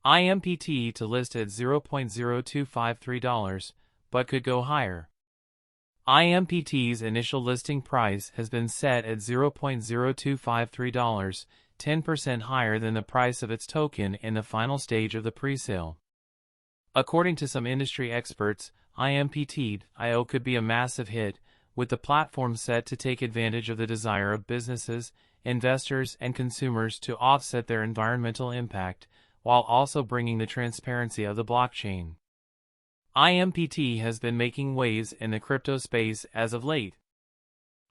IMPT to list at $0.0253, but could go higher. IMPT's initial listing price has been set at $0.0253, 10% higher than the price of its token in the final stage of the presale. According to some industry experts, IMPT.io could be a massive hit, with the platform set to take advantage of the desire of businesses, investors, and consumers to offset their environmental impact, while also bringing the transparency of the blockchain. IMPT has been making waves in the crypto space as of late.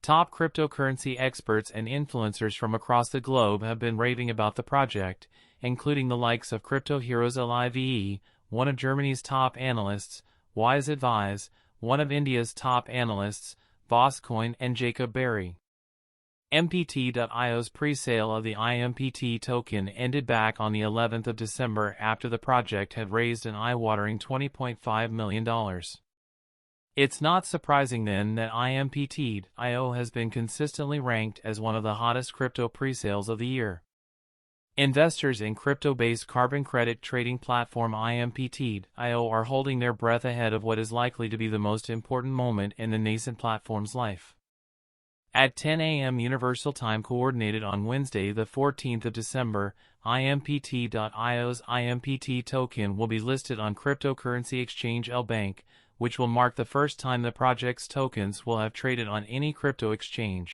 Top cryptocurrency experts and influencers from across the globe have been raving about the project, including the likes of crypto heroes Live, one of Germany's top analysts, Wise Advise, one of India's top analysts, Bosscoin, and Jacob Berry. IMPT.io's pre-sale of the IMPT token ended back on the 11th of December after the project had raised an eye-watering $20.5 million. It's not surprising then that IMPT.io has been consistently ranked as one of the hottest crypto pre-sales of the year. Investors in crypto-based carbon credit trading platform IMPT.io are holding their breath ahead of what is likely to be the most important moment in the nascent platform's life. At 10 a.m. Universal Time Coordinated on Wednesday, the 14th of December, IMPT.io's IMPT token will be listed on cryptocurrency exchange LBank, which will mark the first time the project's tokens will have traded on any crypto exchange.